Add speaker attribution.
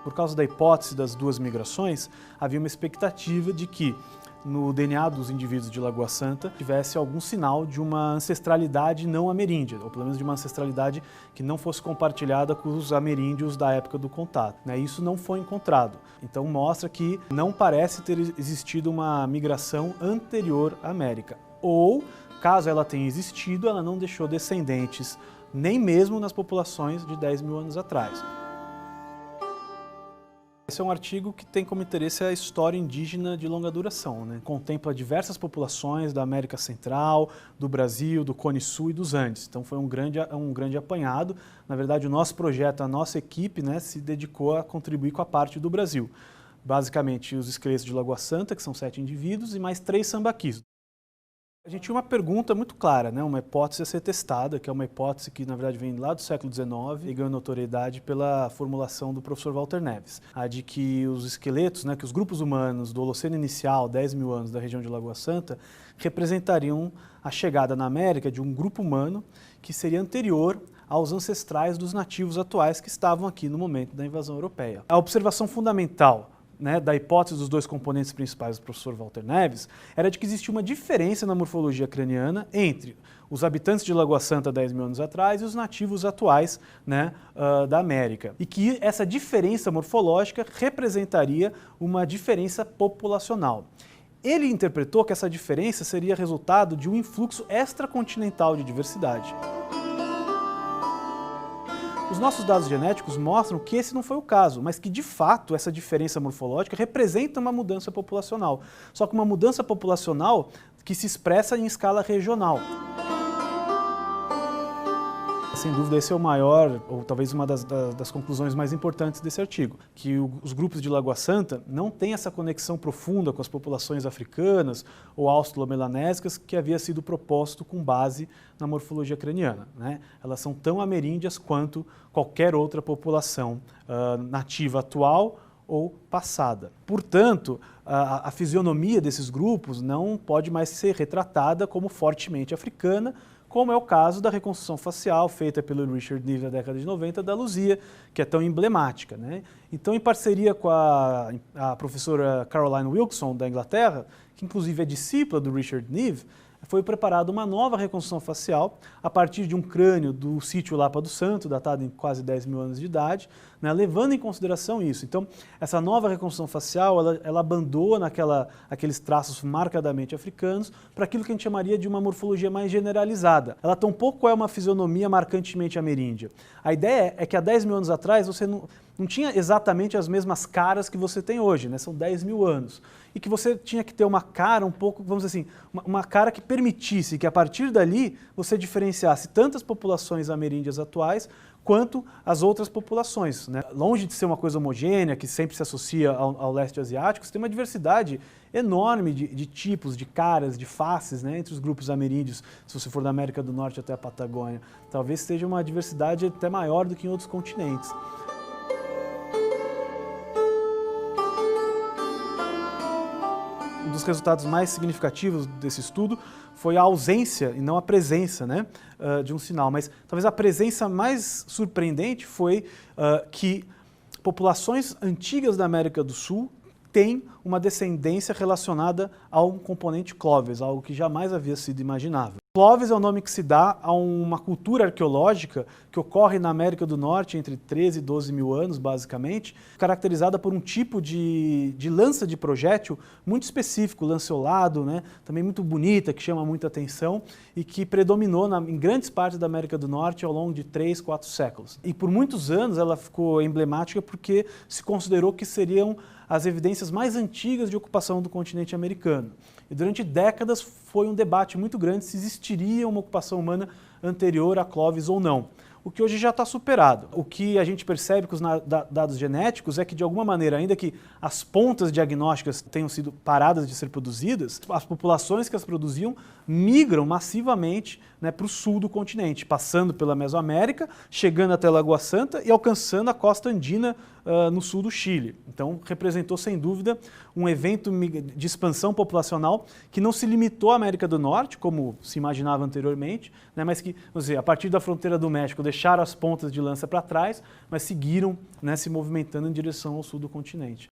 Speaker 1: Por causa da hipótese das duas migrações, havia uma expectativa de que no DNA dos indivíduos de Lagoa Santa tivesse algum sinal de uma ancestralidade não ameríndia, ou pelo menos de uma ancestralidade que não fosse compartilhada com os ameríndios da época do contato. Isso não foi encontrado. Então mostra que não parece ter existido uma migração anterior à América. Ou, caso ela tenha existido, ela não deixou descendentes, nem mesmo nas populações de 10 mil anos atrás. Esse é um artigo que tem como interesse a história indígena de longa duração, Contempla diversas populações da América Central, do Brasil, do Cone Sul e dos Andes. Então foi um grande apanhado. Na verdade, o nosso projeto, a nossa equipe, se dedicou a contribuir com a parte do Brasil. Basicamente, os esqueletos de Lagoa Santa, que são 7 indivíduos, e mais 3 sambaquis. A gente tinha uma pergunta muito clara, uma hipótese a ser testada, que é uma hipótese que, na verdade, vem lá do século XIX e ganhou notoriedade pela formulação do professor Walter Neves. A de que os esqueletos, que os grupos humanos do Holoceno inicial, 10 mil anos da região de Lagoa Santa, representariam a chegada na América de um grupo humano que seria anterior aos ancestrais dos nativos atuais que estavam aqui no momento da invasão europeia. A observação fundamental da hipótese dos dois componentes principais do professor Walter Neves, era de que existia uma diferença na morfologia craniana entre os habitantes de Lagoa Santa 10 mil anos atrás e os nativos atuais da América. E que essa diferença morfológica representaria uma diferença populacional. Ele interpretou que essa diferença seria resultado de um influxo extracontinental de diversidade. Os nossos dados genéticos mostram que esse não foi o caso, mas que, de fato, essa diferença morfológica representa uma mudança populacional. Só que uma mudança populacional que se expressa em escala regional. Sem dúvida, esse é o maior, ou talvez uma das conclusões mais importantes desse artigo, que os grupos de Lagoa Santa não têm essa conexão profunda com as populações africanas ou australo-melanésicas que havia sido proposto com base na morfologia craniana. Elas são tão ameríndias quanto qualquer outra população nativa atual ou passada. Portanto, a fisionomia desses grupos não pode mais ser retratada como fortemente africana, como é o caso da reconstrução facial feita pelo Richard Neve na década de 90 da Luzia, que é tão emblemática. Então, em parceria com a professora Caroline Wilson, da Inglaterra, que inclusive é discípula do Richard Neve, foi preparada uma nova reconstrução facial a partir de um crânio do sítio Lapa do Santo, datado em quase 10 mil anos de idade, levando em consideração isso. Então, essa nova reconstrução facial, ela abandona aqueles traços marcadamente africanos para aquilo que a gente chamaria de uma morfologia mais generalizada. Ela tampouco é uma fisionomia marcantemente ameríndia. A ideia é que há 10 mil anos atrás você não tinha exatamente as mesmas caras que você tem hoje, são 10 mil anos. E que você tinha que ter uma cara um pouco, vamos dizer assim, uma cara que permitisse que a partir dali você diferenciasse tantas populações ameríndias atuais quanto as outras populações. Longe de ser uma coisa homogênea, que sempre se associa ao leste asiático, você tem uma diversidade enorme de tipos, de caras, de faces entre os grupos ameríndios, se você for da América do Norte até a Patagônia. Talvez seja uma diversidade até maior do que em outros continentes. Um dos resultados mais significativos desse estudo foi a ausência e não a presença de um sinal. Mas talvez a presença mais surpreendente foi que populações antigas da América do Sul têm uma descendência relacionada a um componente Clovis, algo que jamais havia sido imaginável. Clovis é o nome que se dá a uma cultura arqueológica que ocorre na América do Norte entre 13 e 12 mil anos, basicamente, caracterizada por um tipo de lança de projétil muito específico, lanceolado, também muito bonita, que chama muita atenção e que predominou em grandes partes da América do Norte ao longo de 3, 4 séculos. E por muitos anos ela ficou emblemática porque se considerou que seriam as evidências mais antigas de ocupação do continente americano. E durante décadas foi um debate muito grande se existiria uma ocupação humana anterior a Clovis ou não, o que hoje já está superado. O que a gente percebe com os dados genéticos é que, de alguma maneira, ainda que as pontas diagnósticas tenham sido paradas de ser produzidas, as populações que as produziam migram massivamente, né, para o sul do continente, passando pela Mesoamérica, chegando até Lagoa Santa e alcançando a costa andina no sul do Chile. Então, representou, sem dúvida, um evento de expansão populacional que não se limitou à América do Norte, como se imaginava anteriormente, né, mas que, vamos dizer, a partir da fronteira do México, deixaram as pontas de lança para trás, mas seguiram, né, se movimentando em direção ao sul do continente.